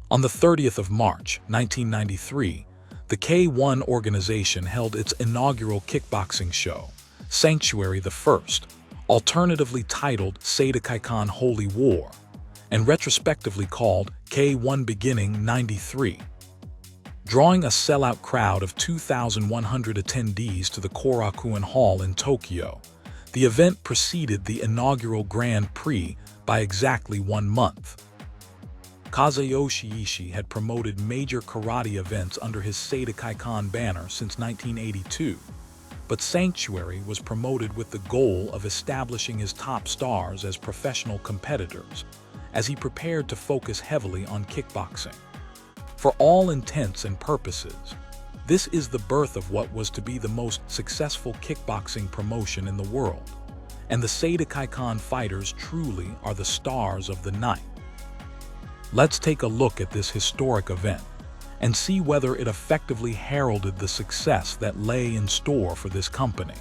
On the 30th of March, 1993, the K-1 organization held its inaugural kickboxing show, Sanctuary the First, alternatively titled Seidokaikan Holy War, and retrospectively called K-1 Beginning 93. Drawing a sellout crowd of 2,100 attendees to the Korakuen Hall in Tokyo, the event preceded the inaugural Grand Prix by exactly 1 month. Kazuyoshi Ishii had promoted major karate events under his Seidokaikan banner since 1982, but Sanctuary was promoted with the goal of establishing his top stars as professional competitors, as he prepared to focus heavily on kickboxing. For all intents and purposes, this is the birth of what was to be the most successful kickboxing promotion in the world, and the Seidokaikan fighters truly are the stars of the night. Let's take a look at this historic event and see whether it effectively heralded the success that lay in store for this company.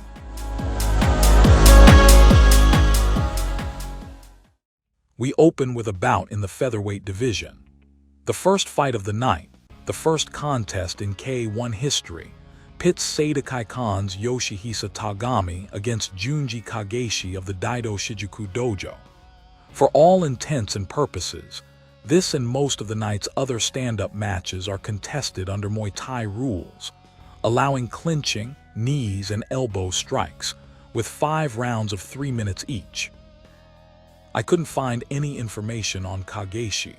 We open with a bout in the featherweight division. The first fight of the night, the first contest in K-1 history, pits Seidokaikan's Yoshihisa Tagami against Junji Kageishi of the Daido Shijuku Dojo. For all intents and purposes, this and most of the night's other stand-up matches are contested under Muay Thai rules, allowing clinching, knees, and elbow strikes, with 5 rounds of 3 minutes each. I couldn't find any information on Kageishi,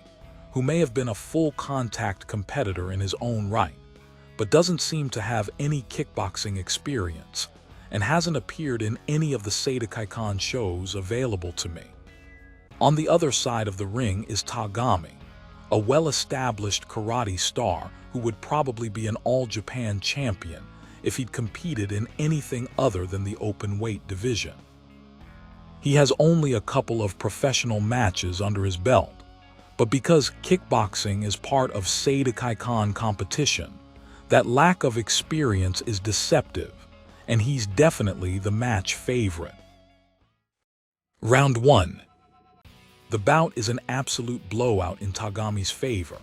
who may have been a full-contact competitor in his own right, but doesn't seem to have any kickboxing experience, and hasn't appeared in any of the Seidokaikan shows available to me. On the other side of the ring is Tagami, a well-established karate star who would probably be an All-Japan champion if he'd competed in anything other than the open-weight division. He has only a couple of professional matches under his belt, but because kickboxing is part of Seidokaikan competition, that lack of experience is deceptive, and he's definitely the match favorite. Round 1. The bout is an absolute blowout in Tagami's favor.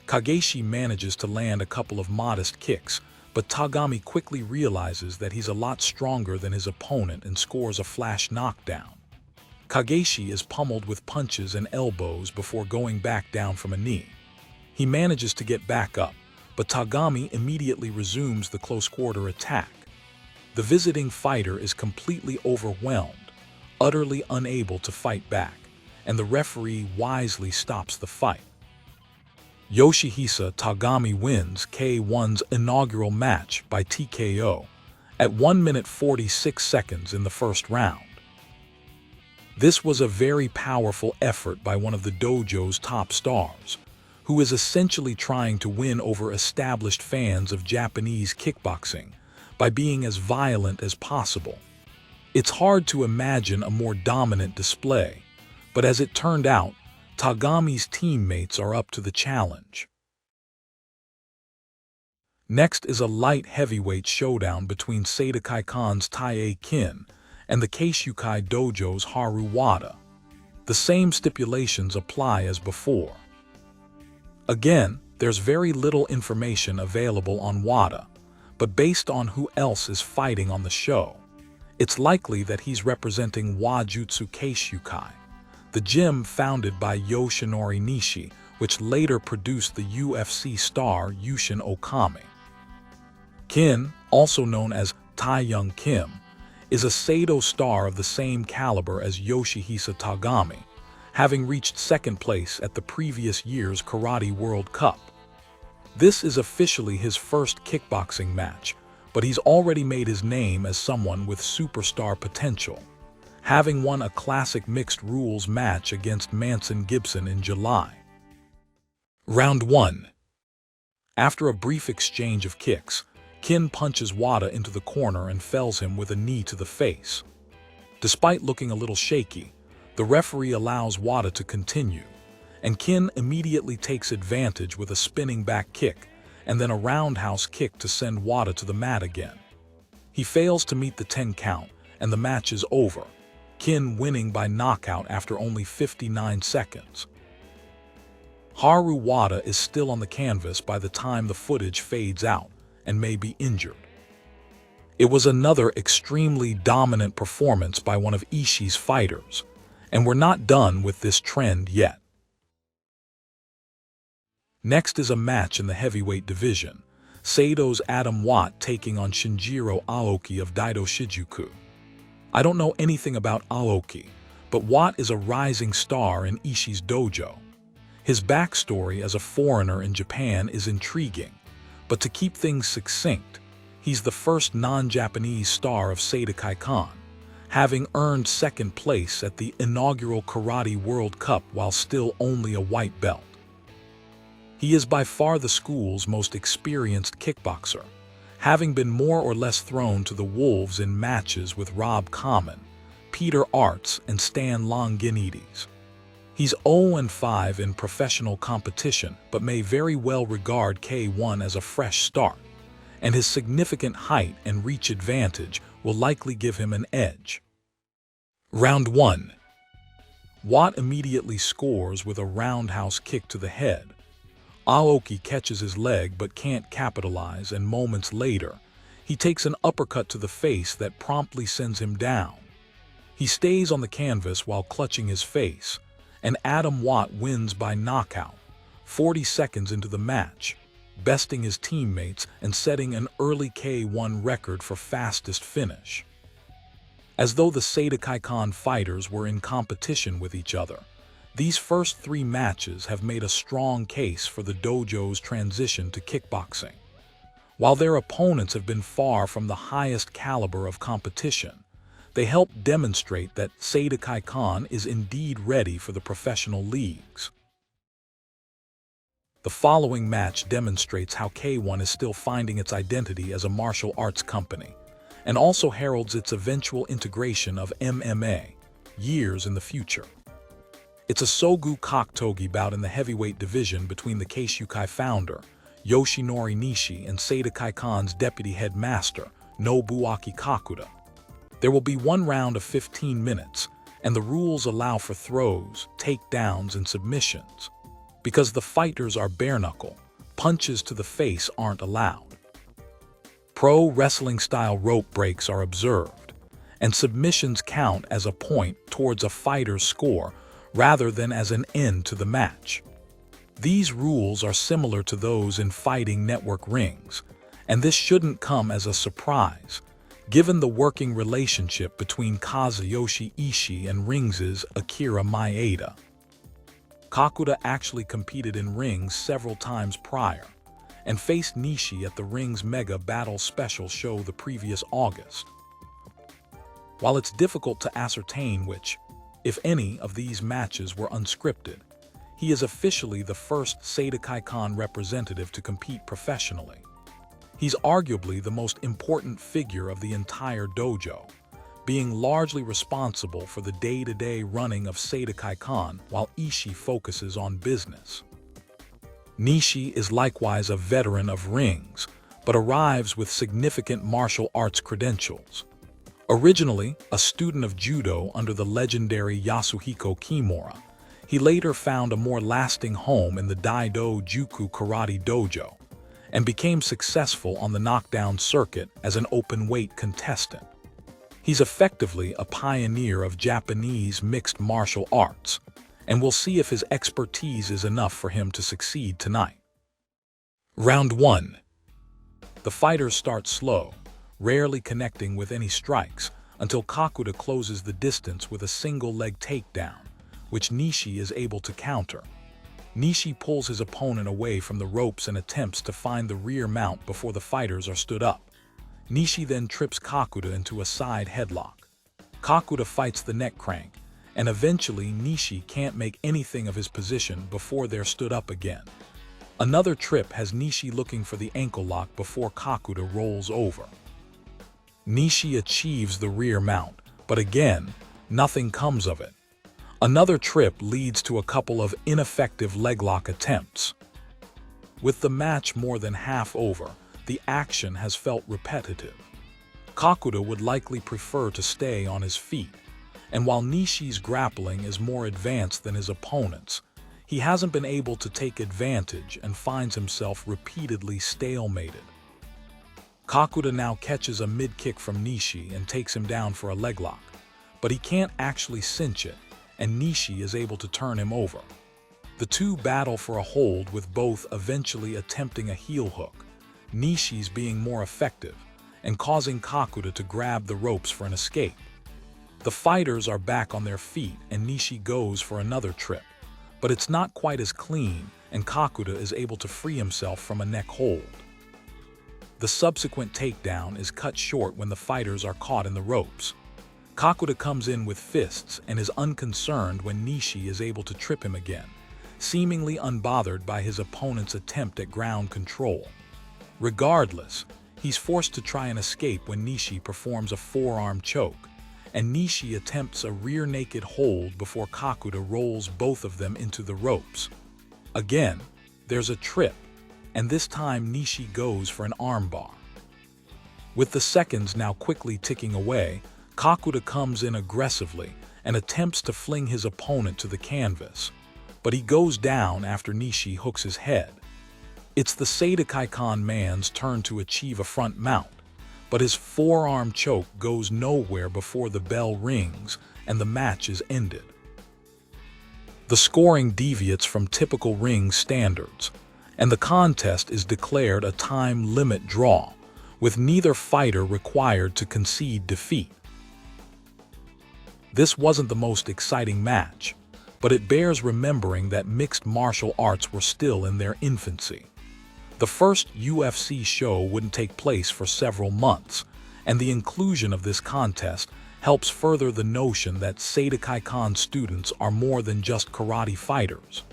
Kageishi manages to land a couple of modest kicks, but Tagami quickly realizes that he's a lot stronger than his opponent and scores a flash knockdown. Kageishi is pummeled with punches and elbows before going back down from a knee. He manages to get back up, but Tagami immediately resumes the close-quarter attack. The visiting fighter is completely overwhelmed, utterly unable to fight back, and the referee wisely stops the fight. Yoshihisa Tagami wins K-1's inaugural match by TKO at 1 minute 46 seconds in the first round. This was a very powerful effort by one of the dojo's top stars, who is essentially trying to win over established fans of Japanese kickboxing by being as violent as possible. It's hard to imagine a more dominant display, but as it turned out, Tagami's teammates are up to the challenge. Next is a light heavyweight showdown between Seidokaikan's Taiei Kin and the Keishukai Dojo's Haruo Wada. The same stipulations apply as before. Again, there's very little information available on Wada, but based on who else is fighting on the show, it's likely that he's representing Wajutsu Keishukai, the gym founded by Yoshinori Nishi, which later produced the UFC star Yushin Okami. Kin, also known as Tae-young Kim, is a Seido star of the same caliber as Yoshihisa Tagami, having reached second place at the previous year's Karate World Cup. This is officially his first kickboxing match, but he's already made his name as someone with superstar potential, having won a classic mixed rules match against Manson Gibson in July. Round 1. After a brief exchange of kicks, Kin punches Wada into the corner and fells him with a knee to the face. Despite looking a little shaky, the referee allows Wada to continue, and Kin immediately takes advantage with a spinning back kick and then a roundhouse kick to send Wada to the mat again. He fails to meet the 10 count, and the match is over, Kin winning by knockout after only 59 seconds. Haruo Wada is still on the canvas by the time the footage fades out and may be injured. It was another extremely dominant performance by one of Ishii's fighters, and we're not done with this trend yet. Next is a match in the heavyweight division, Seido's Adam Watt taking on Shinjiro Aoki of Daido Shijuku. I don't know anything about Aoki, but Watt is a rising star in Ishii's dojo. His backstory as a foreigner in Japan is intriguing, but to keep things succinct, he's the first non-Japanese star of Seidokaikan, having earned second place at the inaugural Karate World Cup while still only a white belt. He is by far the school's most experienced kickboxer, having been more or less thrown to the wolves in matches with Rob Common, Peter Arts, and Stan Longinidis. He's 0-5 in professional competition, but may very well regard K-1 as a fresh start, and his significant height and reach advantage will likely give him an edge. Round 1. Watt immediately scores with a roundhouse kick to the head. Aoki catches his leg but can't capitalize, and moments later, he takes an uppercut to the face that promptly sends him down. He stays on the canvas while clutching his face, and Adam Watt wins by knockout, 40 seconds into the match, besting his teammates and setting an early K-1 record for fastest finish. As though the Seidokaikan fighters were in competition with each other, these first 3 matches have made a strong case for the dojo's transition to kickboxing. While their opponents have been far from the highest caliber of competition, they help demonstrate that Seidokaikan is indeed ready for the professional leagues. The following match demonstrates how K-1 is still finding its identity as a martial arts company, and also heralds its eventual integration of MMA years in the future. It's a Sogu Koktogi bout in the heavyweight division between the Keishukai founder, Yoshinori Nishi, and Seidokaikan's deputy headmaster, Nobuaki Kakuda. There will be 1 round of 15 minutes, and the rules allow for throws, takedowns, and submissions. Because the fighters are bare-knuckle, punches to the face aren't allowed. Pro wrestling-style rope breaks are observed, and submissions count as a point towards a fighter's score rather than as an end to the match. These rules are similar to those in fighting network rings, and this shouldn't come as a surprise, given the working relationship between Kazuyoshi Ishii and Rings' Akira Maeda. Kakuda actually competed in rings several times prior, and faced Nishi at the Rings Mega Battle Special show the previous August. While it's difficult to ascertain which, if any, of these matches were unscripted, he is officially the first Seidokaikan representative to compete professionally. He's arguably the most important figure of the entire dojo, being largely responsible for the day-to-day running of Seidokaikan while Ishii focuses on business. Nishi is likewise a veteran of rings, but arrives with significant martial arts credentials. Originally a student of judo under the legendary Yasuhiko Kimura, he later found a more lasting home in the Daido Juku Karate Dojo, and became successful on the knockdown circuit as an open-weight contestant. He's effectively a pioneer of Japanese mixed martial arts, and we'll see if his expertise is enough for him to succeed tonight. Round 1. The fighters start slow, rarely connecting with any strikes, until Kakuda closes the distance with a single-leg takedown, which Nishi is able to counter. Nishi pulls his opponent away from the ropes and attempts to find the rear mount before the fighters are stood up. Nishi then trips Kakuda into a side headlock. Kakuda fights the neck crank, and eventually Nishi can't make anything of his position before they're stood up again. Another trip has Nishi looking for the ankle lock before Kakuda rolls over. Nishi achieves the rear mount, but again, nothing comes of it. Another trip leads to a couple of ineffective leglock attempts. With the match more than half over, the action has felt repetitive. Kakuda would likely prefer to stay on his feet, and while Nishi's grappling is more advanced than his opponent's, He hasn't been able to take advantage and finds himself repeatedly stalemated. Kakuda now catches a mid-kick from Nishi and takes him down for a leg lock, but he can't actually cinch it, and Nishi is able to turn him over. The two battle for a hold, with both eventually attempting a heel hook, Nishi's being more effective and causing Kakuda to grab the ropes for an escape. The fighters are back on their feet and Nishi goes for another trip, but it's not quite as clean and Kakuda is able to free himself from a neck hold. The subsequent takedown is cut short when the fighters are caught in the ropes. Kakuda comes in with fists and is unconcerned when Nishi is able to trip him again, seemingly unbothered by his opponent's attempt at ground control. Regardless, he's forced to try and escape when Nishi performs a forearm choke, and Nishi attempts a rear naked hold before Kakuda rolls both of them into the ropes. Again, there's a trip, and this time Nishi goes for an armbar. With the seconds now quickly ticking away, Kakuda comes in aggressively and attempts to fling his opponent to the canvas, but he goes down after Nishi hooks his head. It's the Seidokaikan man's turn to achieve a front mount, but his forearm choke goes nowhere before the bell rings and the match is ended. The scoring deviates from typical ring standards, and the contest is declared a time limit draw, with neither fighter required to concede defeat. This wasn't the most exciting match, but it bears remembering that mixed martial arts were still in their infancy. The first UFC show wouldn't take place for several months, and the inclusion of this contest helps further the notion that Seidokaikan students are more than just karate fighters.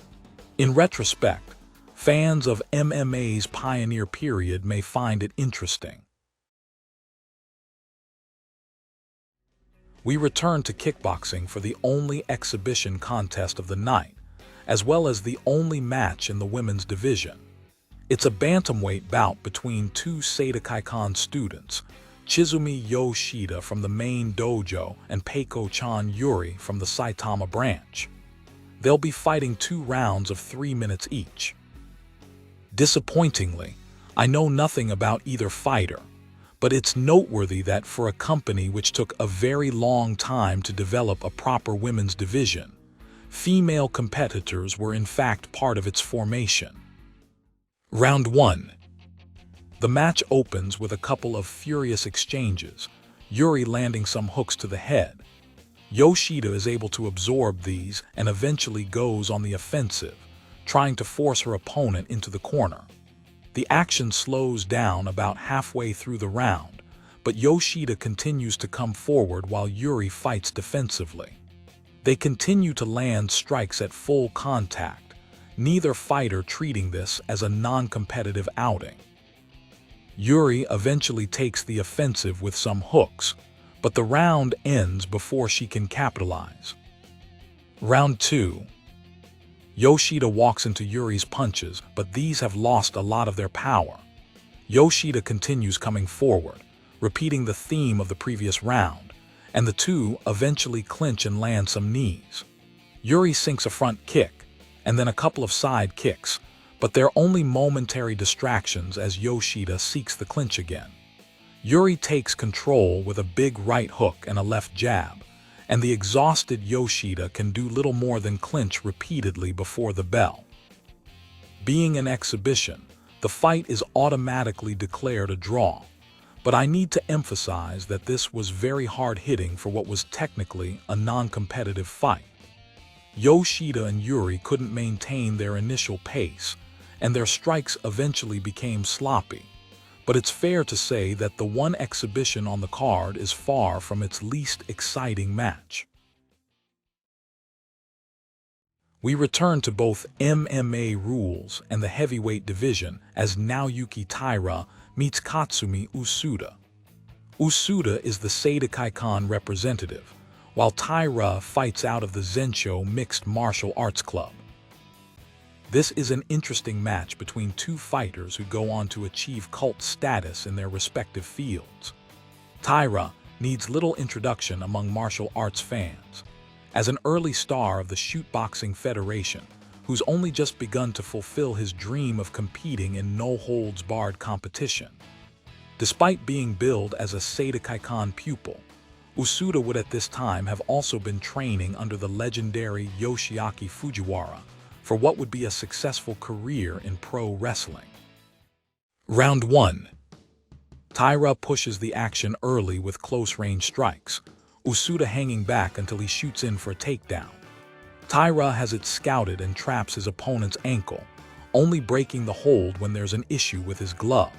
In retrospect, fans of MMA's pioneer period may find it interesting. We return to kickboxing for the only exhibition contest of the night, as well as the only match in the women's division. It's a bantamweight bout between two Seidokaikan students, Chizumi Yoshida from the main dojo and Peko-chan Yuri from the Saitama branch. They'll be fighting 2 rounds of 3 minutes each. Disappointingly, I know nothing about either fighter, but it's noteworthy that for a company which took a very long time to develop a proper women's division, female competitors were in fact part of its formation. Round 1. The match opens with a couple of furious exchanges, Yuri landing some hooks to the head. Yoshida is able to absorb these and eventually goes on the offensive, trying to force her opponent into the corner. The action slows down about halfway through the round, but Yoshida continues to come forward while Yuri fights defensively. They continue to land strikes at full contact, neither fighter treating this as a non-competitive outing. Yuri eventually takes the offensive with some hooks, but the round ends before she can capitalize. Round 2. Yoshida walks into Yuri's punches, but these have lost a lot of their power. Yoshida continues coming forward, repeating the theme of the previous round, and the two eventually clinch and land some knees. Yuri sinks a front kick, and then a couple of side kicks, but they're only momentary distractions as Yoshida seeks the clinch again. Yuri takes control with a big right hook and a left jab, and the exhausted Yoshida can do little more than clinch repeatedly before the bell. Being an exhibition, the fight is automatically declared a draw, but I need to emphasize that this was very hard-hitting for what was technically a non-competitive fight. Yoshida and Yuri couldn't maintain their initial pace, and their strikes eventually became sloppy, but it's fair to say that the one exhibition on the card is far from its least exciting match. We return to both MMA rules and the heavyweight division as Naoyuki Taira meets Katsumi Usuda. Usuda is the Seidokaikan representative, while Taira fights out of the Zensho Mixed Martial Arts Club. This is an interesting match between two fighters who go on to achieve cult status in their respective fields. Taira needs little introduction among martial arts fans. As an early star of the Shootboxing Federation, who's only just begun to fulfill his dream of competing in no-holds-barred competition. Despite being billed as a Seidokaikan pupil, Usuda would at this time have also been training under the legendary Yoshiaki Fujiwara for what would be a successful career in pro wrestling. Round 1. Taira pushes the action early with close-range strikes, Usuda hanging back until he shoots in for a takedown. Taira has it scouted and traps his opponent's ankle, only breaking the hold when there's an issue with his glove.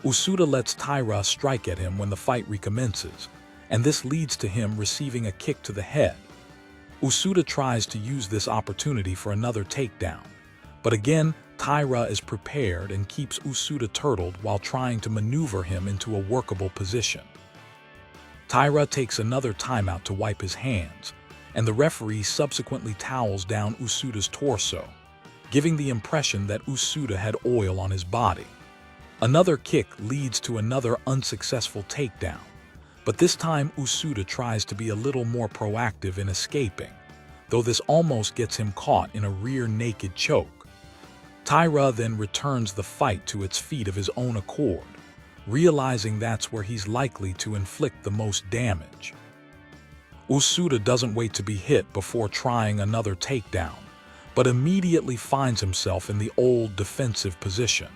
Usuda lets Taira strike at him when the fight recommences, and this leads to him receiving a kick to the head. Usuda tries to use this opportunity for another takedown, but again, Taira is prepared and keeps Usuda turtled while trying to maneuver him into a workable position. Taira takes another timeout to wipe his hands, and the referee subsequently towels down Usuda's torso, giving the impression that Usuda had oil on his body. Another kick leads to another unsuccessful takedown, but this time Usuda tries to be a little more proactive in escaping, though this almost gets him caught in a rear naked choke. Taira then returns the fight to its feet of his own accord, realizing that's where he's likely to inflict the most damage. Usuda doesn't wait to be hit before trying another takedown, but immediately finds himself in the old defensive position.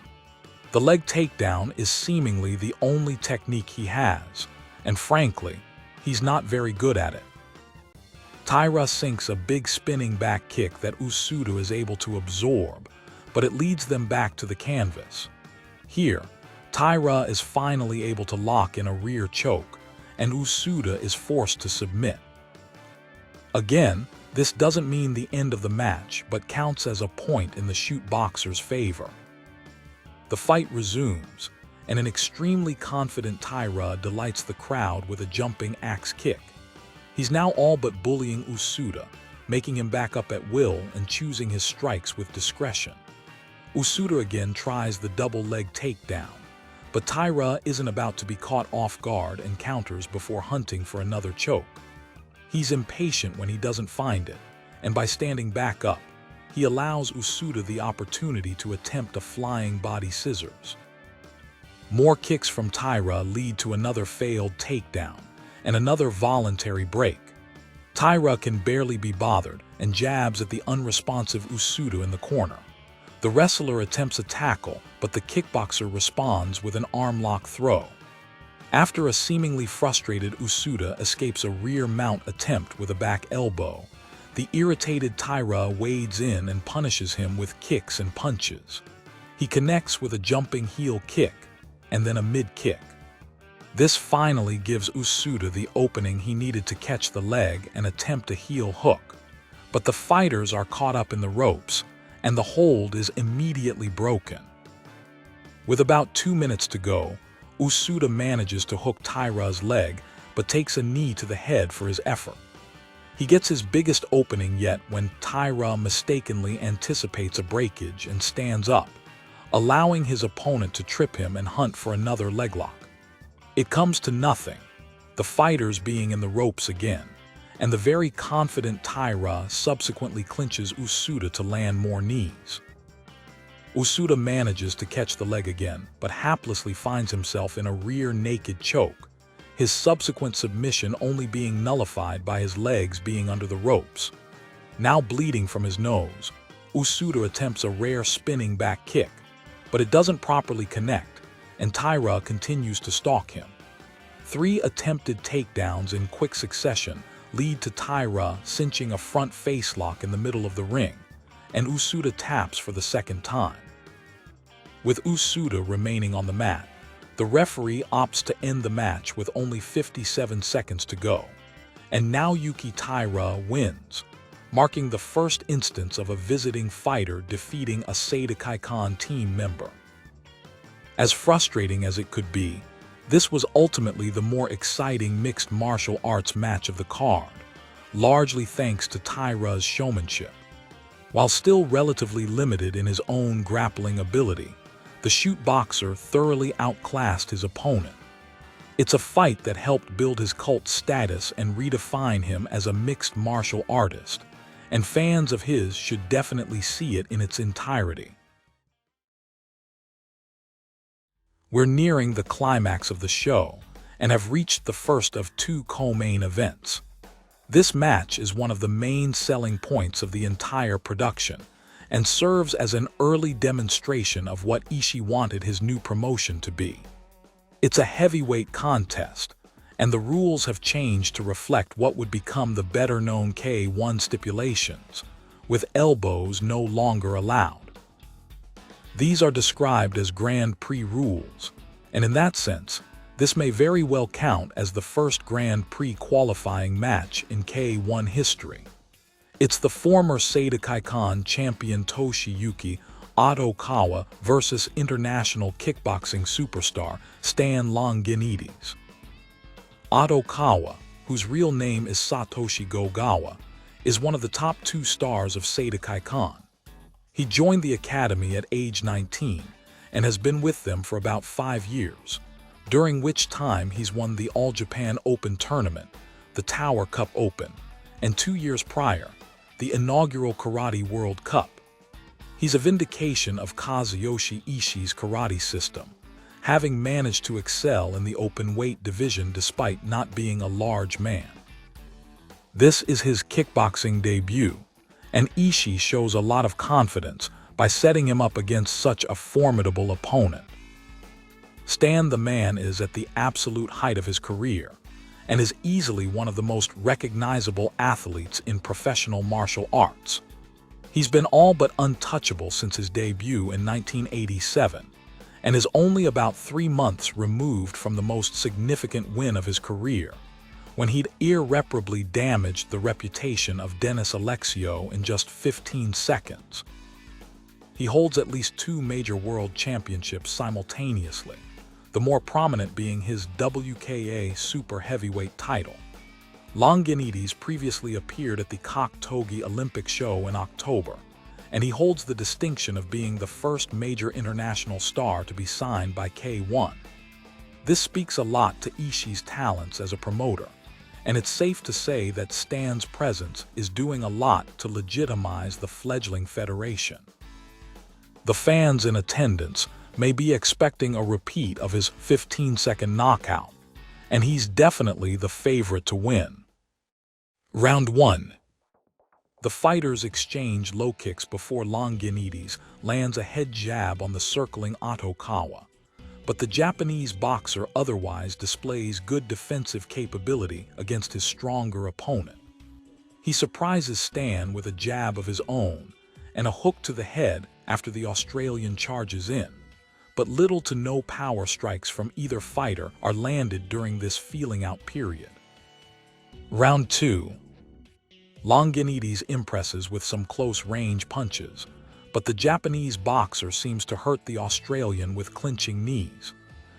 The leg takedown is seemingly the only technique he has, and frankly, he's not very good at it. Taira sinks a big spinning back kick that Usuda is able to absorb, but it leads them back to the canvas. Here, Taira is finally able to lock in a rear choke, and Usuda is forced to submit. Again, this doesn't mean the end of the match, but counts as a point in the shoot boxer's favor. The fight resumes, and an extremely confident Taira delights the crowd with a jumping axe kick. He's now all but bullying Usuda, making him back up at will and choosing his strikes with discretion. Usuda again tries the double leg takedown, but Taira isn't about to be caught off guard and counters before hunting for another choke. He's impatient when he doesn't find it, and by standing back up, he allows Usuda the opportunity to attempt a flying body scissors. More kicks from Taira lead to another failed takedown and another voluntary break. Taira can barely be bothered and jabs at the unresponsive Usuda in the corner. The wrestler attempts a tackle, but the kickboxer responds with an arm-lock throw. After a seemingly frustrated Usuda escapes a rear mount attempt with a back elbow, the irritated Taira wades in and punishes him with kicks and punches. He connects with a jumping heel kick, and then a mid-kick. This finally gives Usuda the opening he needed to catch the leg and attempt a heel hook, but the fighters are caught up in the ropes, and the hold is immediately broken. With about 2 minutes to go, Usuda manages to hook Taira's leg, but takes a knee to the head for his effort. He gets his biggest opening yet when Taira mistakenly anticipates a breakage and stands up, allowing his opponent to trip him and hunt for another leg lock. It comes to nothing, the fighters being in the ropes again, and the very confident Taira subsequently clinches Usuda to land more knees. Usuda manages to catch the leg again, but haplessly finds himself in a rear naked choke, his subsequent submission only being nullified by his legs being under the ropes. Now bleeding from his nose, Usuda attempts a rare spinning back kick, but it doesn't properly connect, and Taira continues to stalk him. 3 attempted takedowns in quick succession lead to Taira cinching a front face lock in the middle of the ring, and Usuda taps for the second time. With Usuda remaining on the mat, the referee opts to end the match with only 57 seconds to go, and Naoyuki Taira wins, marking the first instance of a visiting fighter defeating a Seidokaikan team member. As frustrating as it could be, this was ultimately the more exciting mixed martial arts match of the card, largely thanks to Taira's showmanship. While still relatively limited in his own grappling ability, the shoot boxer thoroughly outclassed his opponent. It's a fight that helped build his cult status and redefine him as a mixed martial artist, and fans of his should definitely see it in its entirety. We're nearing the climax of the show, and have reached the first of two co-main events. This match is one of the main selling points of the entire production, and serves as an early demonstration of what Ishii wanted his new promotion to be. It's a heavyweight contest, and the rules have changed to reflect what would become the better-known K-1 stipulations, with elbows no longer allowed. These are described as Grand Prix rules, and in that sense, this may very well count as the first Grand Prix qualifying match in K-1 history. It's the former Seidokaikan champion Toshiyuki Atokawa versus international kickboxing superstar Stan Longinidis. Atokawa, whose real name is Satoshi Gogawa, is one of the top 2 stars of Seidokaikan. He joined the academy at age 19 and has been with them for about 5 years, during which time he's won the All Japan Open Tournament, the Tower Cup Open, and 2 years prior, the inaugural Karate World Cup. He's a vindication of Kazuyoshi Ishii's karate system, having managed to excel in the open weight division despite not being a large man. This is his kickboxing debut, and Ishii shows a lot of confidence by setting him up against such a formidable opponent. Stan the man is at the absolute height of his career, and is easily one of the most recognizable athletes in professional martial arts. He's been all but untouchable since his debut in 1987, and is only about 3 months removed from the most significant win of his career, when he'd irreparably damaged the reputation of Dennis Alexio in just 15 seconds. He holds at least 2 major world championships simultaneously, the more prominent being his WKA super heavyweight title. Longinidis previously appeared at the Koktogi Olympic show in October, and he holds the distinction of being the first major international star to be signed by K-1. This speaks a lot to Ishii's talents as a promoter, and it's safe to say that Stan's presence is doing a lot to legitimize the fledgling federation. The fans in attendance may be expecting a repeat of his 15-second knockout, and he's definitely the favorite to win. Round 1. The fighters exchange low kicks before Longinidis lands a head jab on the circling Atokawa, but the Japanese boxer otherwise displays good defensive capability against his stronger opponent. He surprises Stan with a jab of his own and a hook to the head after the Australian charges in, but little to no power strikes from either fighter are landed during this feeling-out period. Round 2. Longinidis impresses with some close-range punches, but the Japanese boxer seems to hurt the Australian with clinching knees.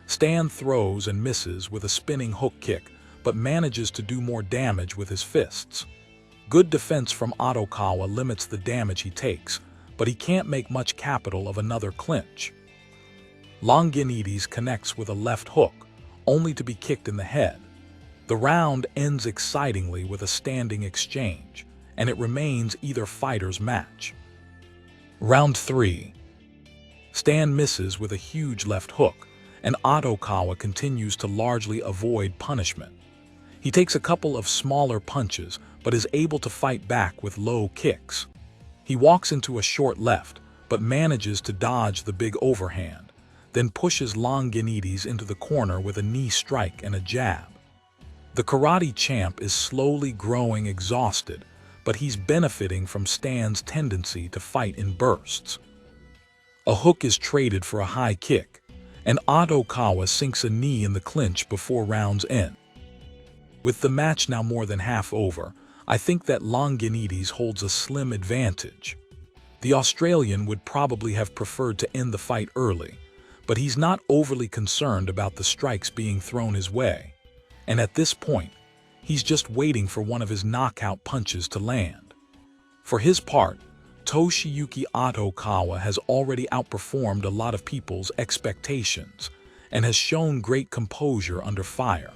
Stan throws and misses with a spinning hook kick, but manages to do more damage with his fists. Good defense from Atokawa limits the damage he takes, but he can't make much capital of another clinch. Longinidis connects with a left hook, only to be kicked in the head. The round ends excitingly with a standing exchange, and it remains either fighter's match. Round 3. Stan misses with a huge left hook, and Atokawa continues to largely avoid punishment. He takes a couple of smaller punches, but is able to fight back with low kicks. He walks into a short left, but manages to dodge the big overhand, then pushes Longinidis into the corner with a knee strike and a jab. The karate champ is slowly growing exhausted, but he's benefiting from Stan's tendency to fight in bursts. A hook is traded for a high kick, and Atokawa sinks a knee in the clinch before round's end. With the match now more than half over, I think that Longinidis holds a slim advantage. The Australian would probably have preferred to end the fight early, but he's not overly concerned about the strikes being thrown his way, and at this point, he's just waiting for one of his knockout punches to land. For his part, Toshiyuki Atokawa has already outperformed a lot of people's expectations and has shown great composure under fire.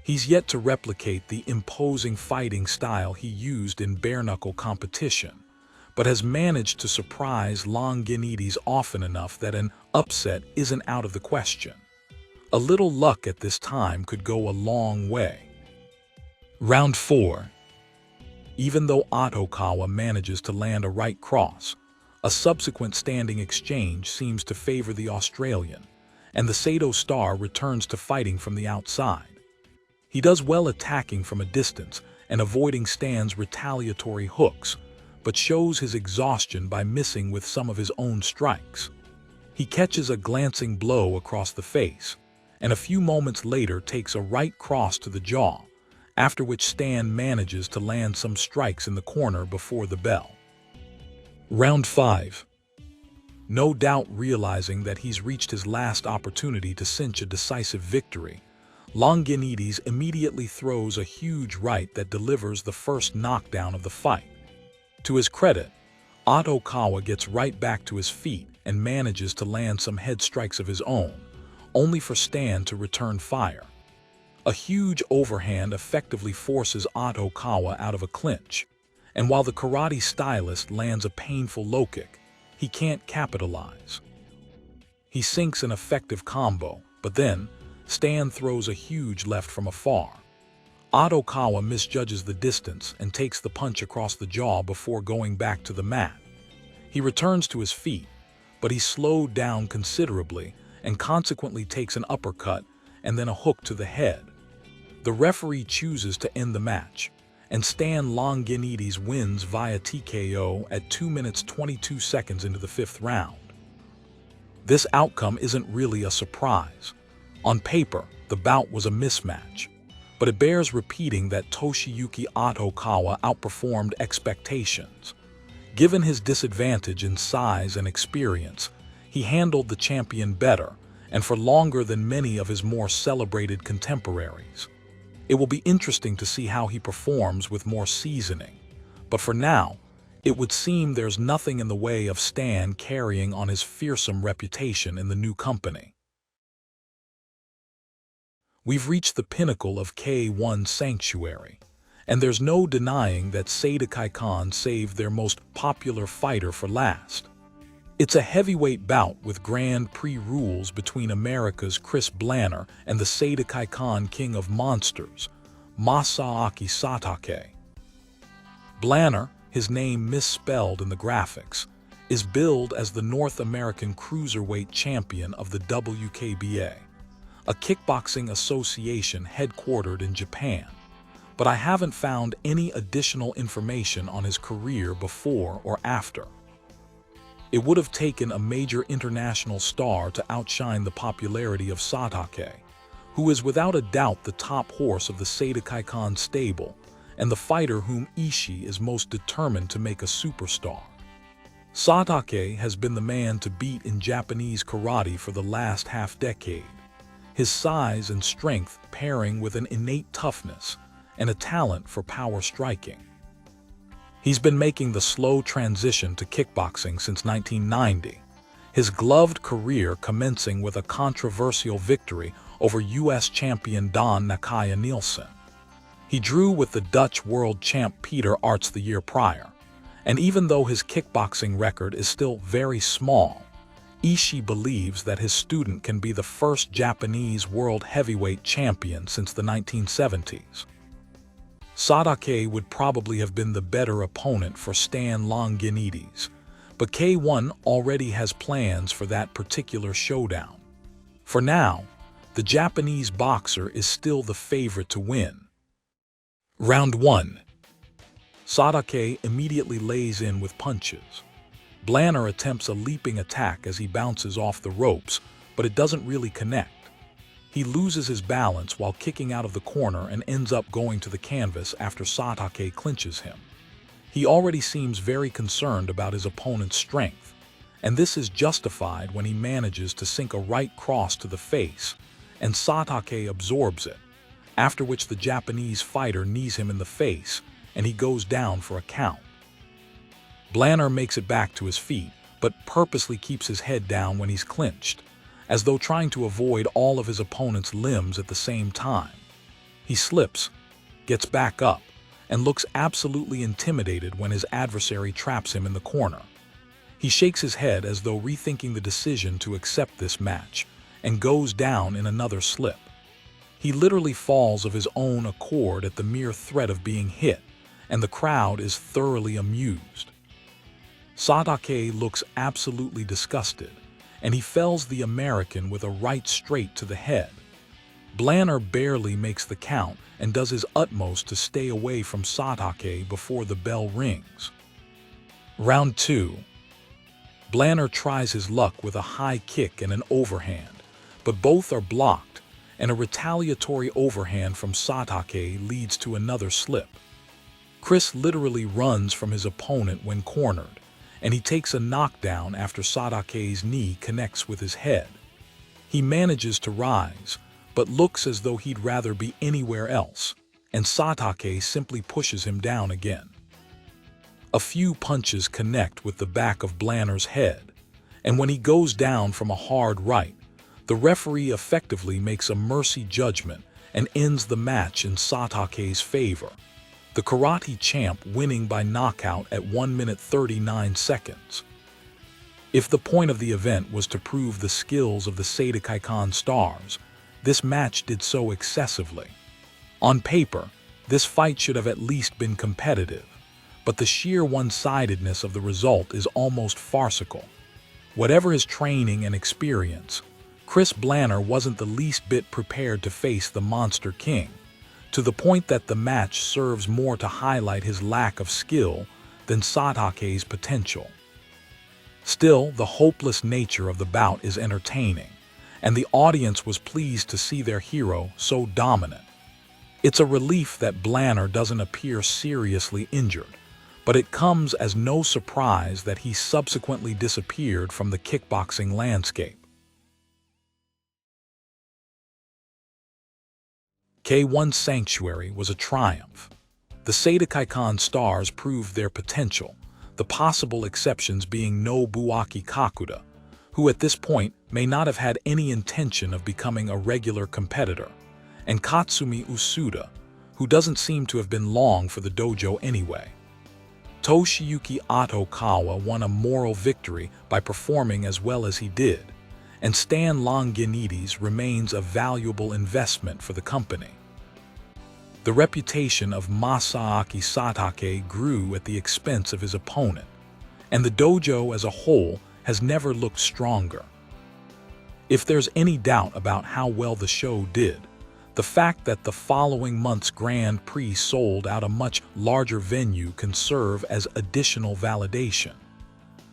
He's yet to replicate the imposing fighting style he used in bare-knuckle competition, but has managed to surprise Longinidis often enough that an upset isn't out of the question. A little luck at this time could go a long way. Round 4. Even though Atokawa manages to land a right cross, a subsequent standing exchange seems to favor the Australian, and the Seido star returns to fighting from the outside. He does well attacking from a distance and avoiding Stan's retaliatory hooks, but shows his exhaustion by missing with some of his own strikes. He catches a glancing blow across the face, and a few moments later takes a right cross to the jaw, after which Stan manages to land some strikes in the corner before the bell. Round 5. No doubt realizing that he's reached his last opportunity to cinch a decisive victory, Longinidis immediately throws a huge right that delivers the first knockdown of the fight. To his credit, Atokawa gets right back to his feet and manages to land some head strikes of his own, only for Stan to return fire. A huge overhand effectively forces Atokawa out of a clinch, and while the karate stylist lands a painful low kick, he can't capitalize. He sinks an effective combo, but then Stan throws a huge left from afar. Atokawa misjudges the distance and takes the punch across the jaw before going back to the mat. He returns to his feet, but he's slowed down considerably and consequently takes an uppercut and then a hook to the head. The referee chooses to end the match, and Stan Longinidis wins via TKO at 2 minutes 22 seconds into the 5th round. This outcome isn't really a surprise. On paper, the bout was a mismatch, but it bears repeating that Toshiyuki Atokawa outperformed expectations. Given his disadvantage in size and experience, he handled the champion better and for longer than many of his more celebrated contemporaries. It will be interesting to see how he performs with more seasoning, but for now, it would seem there's nothing in the way of Stan carrying on his fearsome reputation in the new company. We've reached the pinnacle of K-1 Sanctuary, and there's no denying that Seidokaikan saved their most popular fighter for last. It's a heavyweight bout with Grand Prix rules between America's Chris Blanner and the Seidokaikan King of Monsters, Masaaki Satake. Blanner, his name misspelled in the graphics, is billed as the North American Cruiserweight Champion of the WKBA, a kickboxing association headquartered in Japan, but I haven't found any additional information on his career before or after. It would have taken a major international star to outshine the popularity of Satake, who is without a doubt the top horse of the Seidokaikan stable and the fighter whom Ishii is most determined to make a superstar. Satake has been the man to beat in Japanese karate for the last half-decade, his size and strength pairing with an innate toughness and a talent for power striking. He's been making the slow transition to kickboxing since 1990, his gloved career commencing with a controversial victory over U.S. champion Don Nakaya Nielsen. He drew with the Dutch world champ Peter Arts the year prior, and even though his kickboxing record is still very small, Ishii believes that his student can be the first Japanese world heavyweight champion since the 1970s. Satake would probably have been the better opponent for Stan Longinidis, but K-1 already has plans for that particular showdown. For now, the Japanese boxer is still the favorite to win. Round 1. Satake immediately lays in with punches. Blanner attempts a leaping attack as he bounces off the ropes, but it doesn't really connect. He loses his balance while kicking out of the corner and ends up going to the canvas after Satake clinches him. He already seems very concerned about his opponent's strength, and this is justified when he manages to sink a right cross to the face, and Satake absorbs it, after which the Japanese fighter knees him in the face, and he goes down for a count. Blanner makes it back to his feet, but purposely keeps his head down when he's clinched, as though trying to avoid all of his opponent's limbs at the same time. He slips, gets back up, and looks absolutely intimidated when his adversary traps him in the corner. He shakes his head as though rethinking the decision to accept this match, and goes down in another slip. He literally falls of his own accord at the mere threat of being hit, and the crowd is thoroughly amused. Satake looks absolutely disgusted, and he fells the American with a right straight to the head. Blanner barely makes the count and does his utmost to stay away from Satake before the bell rings. Round 2. Blanner tries his luck with a high kick and an overhand, but both are blocked, and a retaliatory overhand from Satake leads to another slip. Chris literally runs from his opponent when cornered, and he takes a knockdown after Satake's knee connects with his head. He manages to rise, but looks as though he'd rather be anywhere else, and Satake simply pushes him down again. A few punches connect with the back of Blanner's head, and when he goes down from a hard right, the referee effectively makes a mercy judgment and ends the match in Satake's favor, the karate champ winning by knockout at 1 minute 39 seconds. If the point of the event was to prove the skills of the Seidokaikan stars, this match did so excessively. On paper, this fight should have at least been competitive, but the sheer one-sidedness of the result is almost farcical. Whatever his training and experience, Chris Blanner wasn't the least bit prepared to face the Monster King, to the point that the match serves more to highlight his lack of skill than Satake's potential. Still, the hopeless nature of the bout is entertaining, and the audience was pleased to see their hero so dominant. It's a relief that Blanner doesn't appear seriously injured, but it comes as no surprise that he subsequently disappeared from the kickboxing landscape. K-1 Sanctuary was a triumph. The Seidokaikan stars proved their potential, the possible exceptions being Nobuaki Kakuda, who at this point may not have had any intention of becoming a regular competitor, and Katsumi Usuda, who doesn't seem to have been long for the dojo anyway. Toshiyuki Atokawa won a moral victory by performing as well as he did, and Stan Longinidis remains a valuable investment for the company. The reputation of Masaaki Satake grew at the expense of his opponent, and the dojo as a whole has never looked stronger. If there's any doubt about how well the show did, the fact that the following month's Grand Prix sold out a much larger venue can serve as additional validation.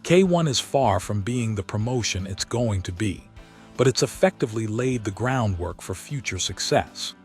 K-1 is far from being the promotion it's going to be, but it's effectively laid the groundwork for future success.